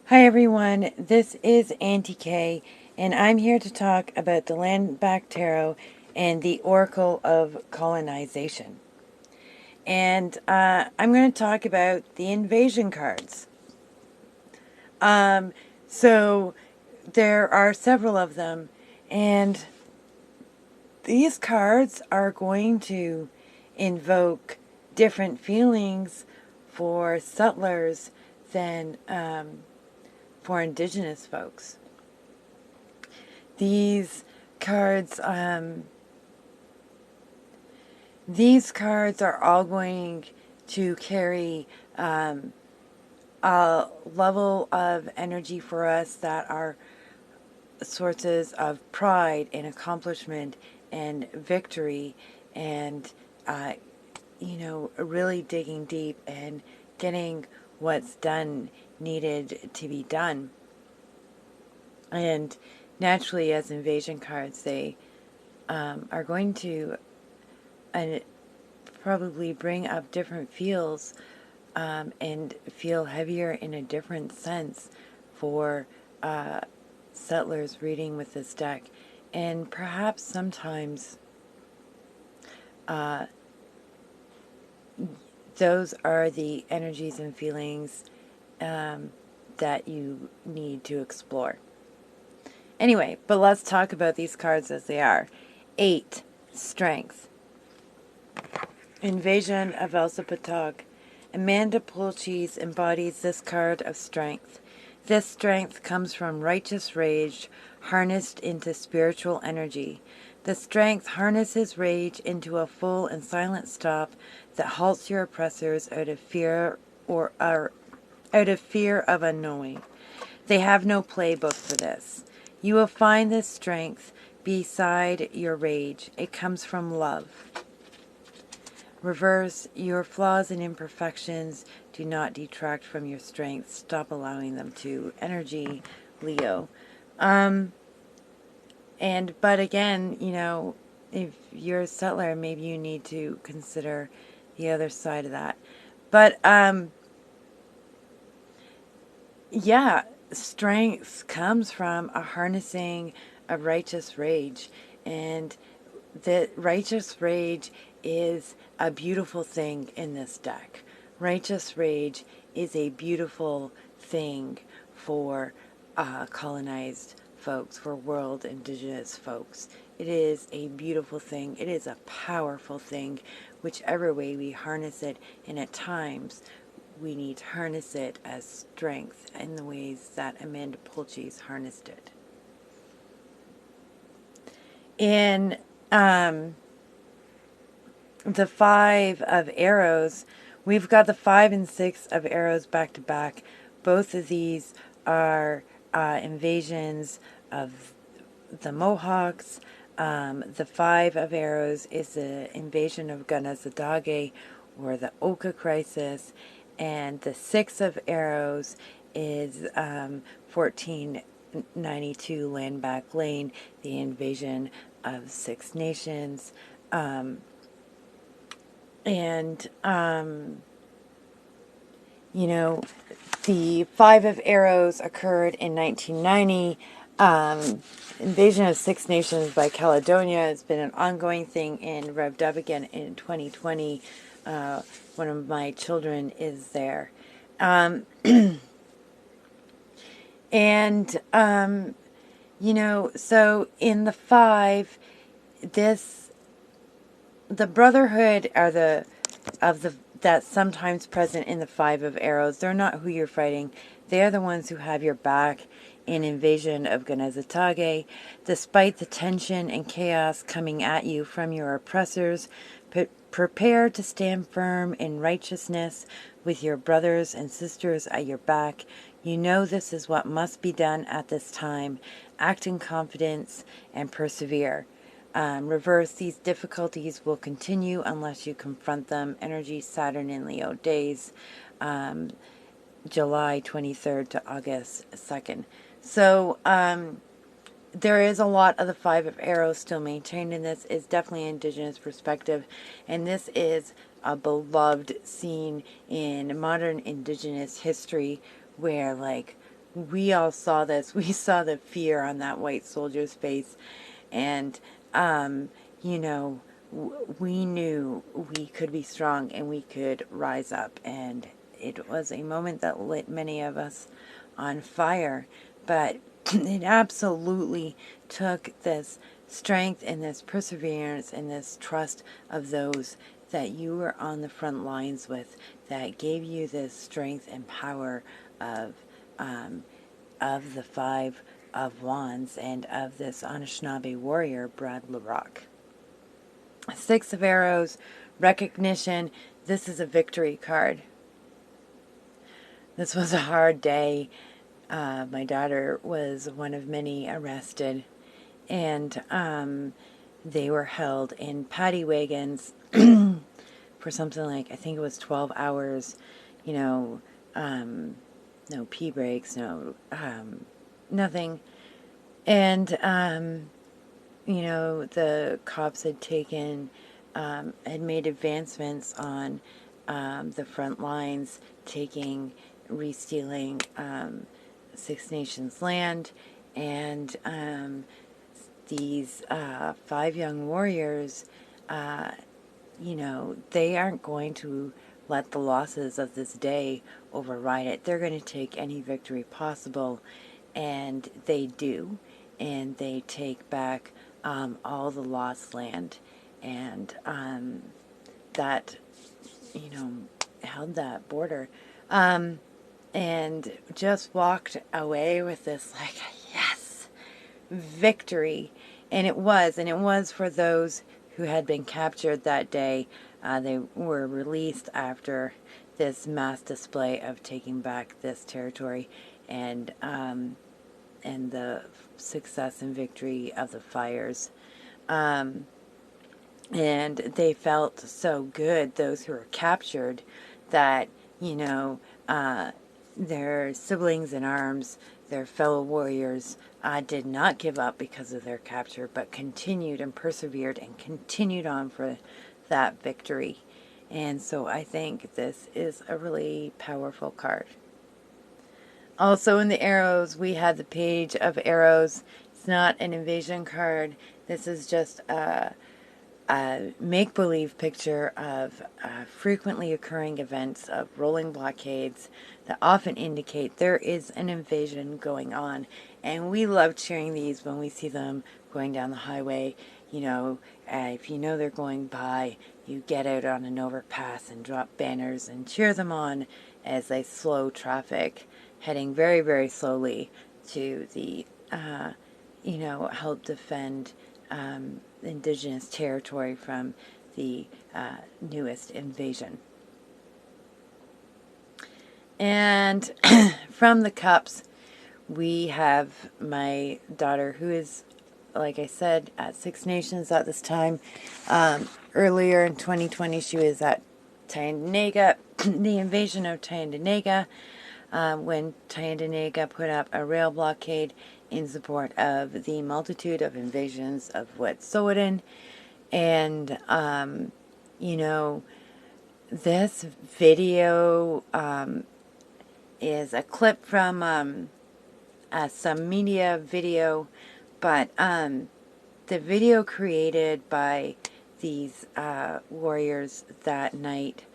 Hi everyone, this is Auntie Kay, and I'm here to talk about the Landback Tarot and the Oracle of Colonization. And I'm going to talk about the invasion cards. So there are several of them, and these cards are going to invoke different feelings for settlers than for indigenous folks. These cards, these cards are all going to carry a level of energy for us that are sources of pride and accomplishment and victory, and really digging deep and getting what's done needed to be done. And naturally, as invasion cards, they are going to probably bring up different feels and feel heavier in a different sense for settlers reading with this deck. And perhaps sometimes those are the energies and feelings that you need to explore. Anyway, but let's talk about these cards as they are. 8, Strength. Invasion of Elsipogtog. Amanda Pulchis embodies this card of strength. This strength comes from righteous rage harnessed into spiritual energy. The strength harnesses rage into a full and silent stop that halts your oppressors out of fear of unknowing. They have no playbook for this. You will find this strength beside your rage. It comes from love. Reverse, your flaws and imperfections do not detract from your strength. Stop allowing them to. Energy, Leo. But again, if you're a settler, maybe you need to consider the other side of that. But, yeah, strength comes from a harnessing of righteous rage. And the righteous rage is a beautiful thing in this deck. Righteous rage is a beautiful thing for colonized folks, for world indigenous folks. It is a beautiful thing. It is a powerful thing, whichever way we harness it. And at times, we need to harness it as strength in the ways that Amanda Pulchis harnessed it. In the 5 of arrows, we've got the 5 and 6 of arrows back to back. Both of these are invasions of the Mohawks. The 5 of arrows is the invasion of Ganazadage, or the Oka crisis, and the 6 of arrows is 1492 Landback Lane, the invasion of Six Nations. The 5 of arrows occurred in 1990. Invasion of Six Nations by Caledonia has been an ongoing thing and revved up again in 2020. One of my children is there. So in the 5, the brotherhood are that's sometimes present in the 5 of arrows. They're not who you're fighting. They're the ones who have your back in invasion of Ganazatake. Despite the tension and chaos coming at you from your oppressors, prepare to stand firm in righteousness with your brothers and sisters at your back. You know this is what must be done at this time. Act in confidence and persevere. Reverse, these difficulties will continue unless you confront them. Energy, Saturn in Leo days, July 23rd to August 2nd. So there is a lot of the 5 of arrows still maintained in this. It's definitely an indigenous perspective, and this is a beloved scene in modern indigenous history where, like, we all saw this. We saw the fear on that white soldier's face. And, you know, we knew we could be strong and we could rise up. And it was a moment that lit many of us on fire. But it absolutely took this strength and this perseverance and this trust of those that you were on the front lines with that gave you this strength and power of um, the Five of Wands and of this Anishinaabe warrior, Brad LaRock. Six of Arrows, recognition. This is a victory card. This was a hard day. My daughter was one of many arrested, and they were held in paddy wagons for something like, I think it was 12 hours, you know, no pee breaks, no, nothing. And, you know, the cops had had made advancements on the front lines, re-stealing Six Nations land, and these five young warriors, you know, they aren't going to let the losses of this day override it. They're going to take any victory possible, and they do. And they take back all the lost land, and that, you know, held that border. And just walked away with this, like, yes, victory. And it was for those who had been captured that day. They were released after this mass display of taking back this territory, and the success and victory of the fires. And they felt so good, those who were captured, that, you know, their siblings in arms, their fellow warriors, did not give up because of their capture, but continued and persevered and continued on for that victory. And so I think this is a really powerful card. Also in the arrows, we had the Page of Arrows. It's not an invasion card. This is just a make-believe picture of frequently occurring events of rolling blockades that often indicate there is an invasion going on. And we love cheering these when we see them going down the highway. You know, if you know they're going by, you get out on an overpass and drop banners and cheer them on as they slow traffic, heading very, very slowly to the, you know, help defend Indigenous territory from the newest invasion. And from the cups, we have my daughter, who is, like I said, at Six Nations at this time. Earlier in 2020, she was at Tyendinaga, the invasion of Tyendinaga, when Tyendinaga put up a rail blockade in support of the multitude of invasions of Wet'suwet'en. And, you know, this video is a clip from some media video, but the video created by these warriors that night,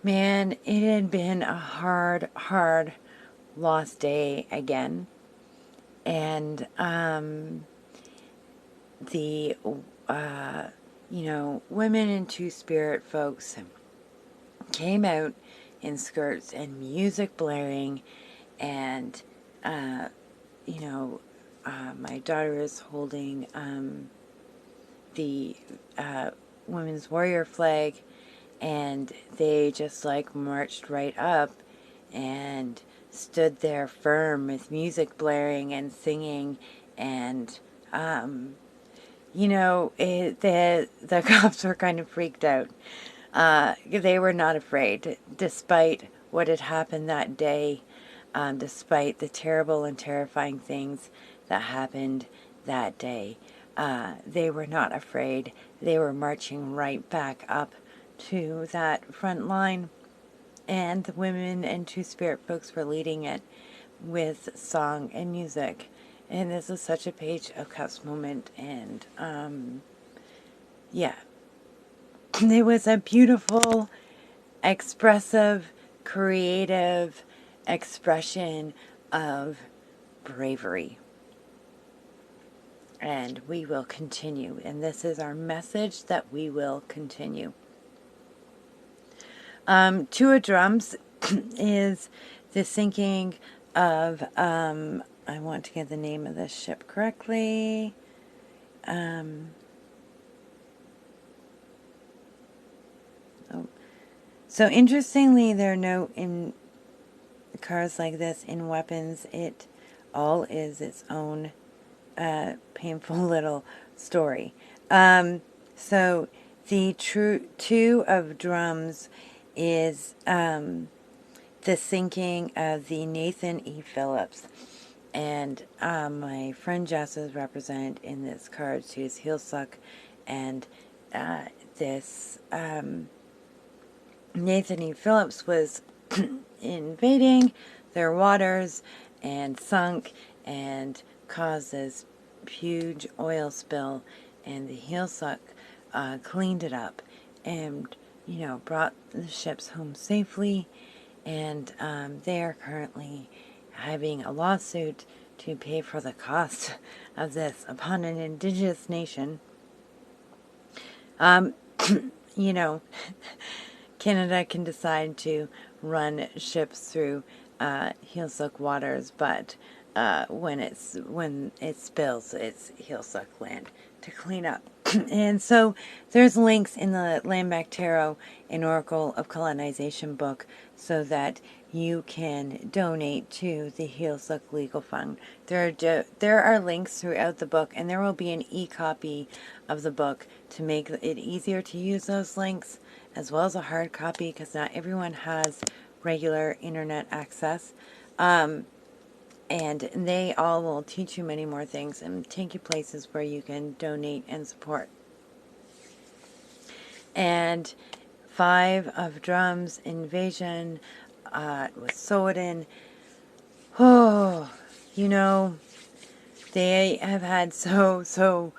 man, it had been a hard lost day again. And the you know, women and Two-Spirit folks came out in skirts and music blaring, and you know, my daughter is holding the Women's Warrior flag, and they just like marched right up and stood there firm with music blaring and singing. And you know, the cops were kind of freaked out. They were not afraid, despite what had happened that day, despite the terrible and terrifying things that happened that day. They were not afraid. They were marching right back up to that front line, and the women and Two-Spirit folks were leading it. with song and music. And this is such a Page of Cups moment. And yeah, it was a beautiful, expressive, creative expression of bravery. And we will continue. And this is our message, that we will continue. Two of Drums is the sinking of, I want to get the name of this ship correctly. So interestingly, there are no, in cards like this, in weapons, it all is its own painful little story. So the Two of Drums is the sinking of the Nathan E. Phillips. And my friend Jess is represented in this card. She is Heelsuck, and this Nathan E. Phillips was invading their waters and sunk and caused this huge oil spill, and the Heelsuck cleaned it up and, brought the ships home safely. And they are currently having a lawsuit to pay for the cost of this upon an indigenous nation. Canada can decide to run ships through Heelsuck waters, but when it spills, it's Heelsuck land to clean up. And so there's links in the Landback Tarot and Oracle of Colonization book so that you can donate to the Heelsuck Legal Fund. There are links throughout the book, and there will be an e-copy of the book to make it easier to use those links, as well as a hard copy, because not everyone has regular internet access. And they all will teach you many more things and take you places where you can donate and support. And Five of Drums, Invasion with Soden. Oh, they have had so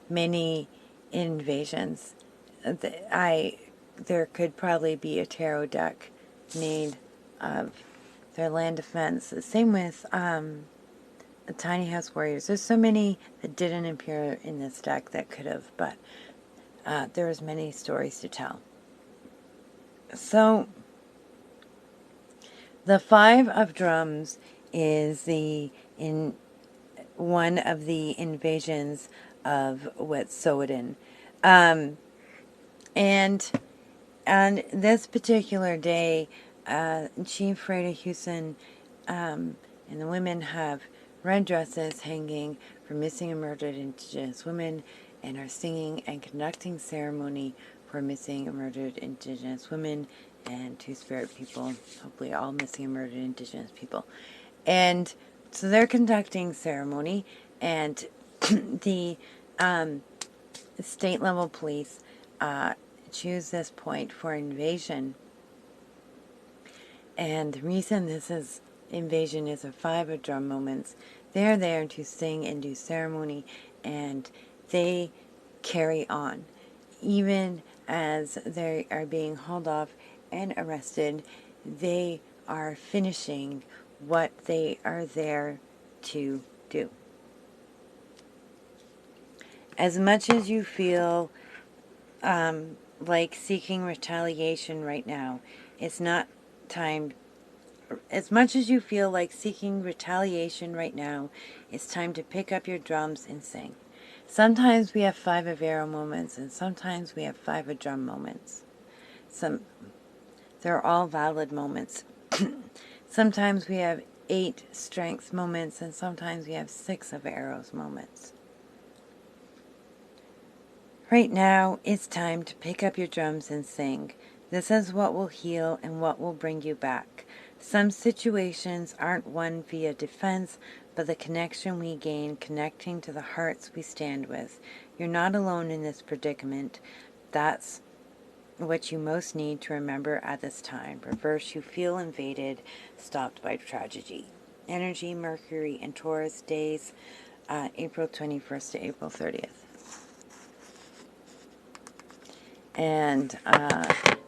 many invasions. There could probably be a tarot deck made of their land defense. Same with Tiny House Warriors. There's so many that didn't appear in this deck that could have, but there was many stories to tell. So the Five of Drums is one of the invasions of Wet'suwet'en. And on this particular day, Chief Freda Houston and the women have red dresses hanging for missing and murdered Indigenous women, and are singing and conducting ceremony for missing and murdered Indigenous women and Two-Spirit people, hopefully all missing and murdered Indigenous people. And so they're conducting ceremony, and the state-level police choose this point for invasion. And the reason this is invasion is a Five of Drum moments. They're there to sing and do ceremony, and they carry on. Even as they are being hauled off and arrested, they are finishing what they are there to do. As much as you feel like seeking retaliation right now, it's not time. As much as you feel like seeking retaliation right now, it's time to pick up your drums and sing. Sometimes we have Five of Arrow moments, and sometimes we have Five of Drum moments. They're all valid moments. Sometimes we have 8 Strength moments, and sometimes we have 6 of Arrows moments. Right now, it's time to pick up your drums and sing. This is what will heal and what will bring you back. Some situations aren't won via defense, but the connection we gain connecting to the hearts we stand with. You're not alone in this predicament. That's what you most need to remember at this time. Reverse, you feel invaded, stopped by tragedy. energy, Mercury in Taurus, days April 21st to April 30th. And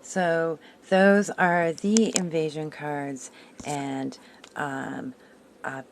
so those are the invasion cards, and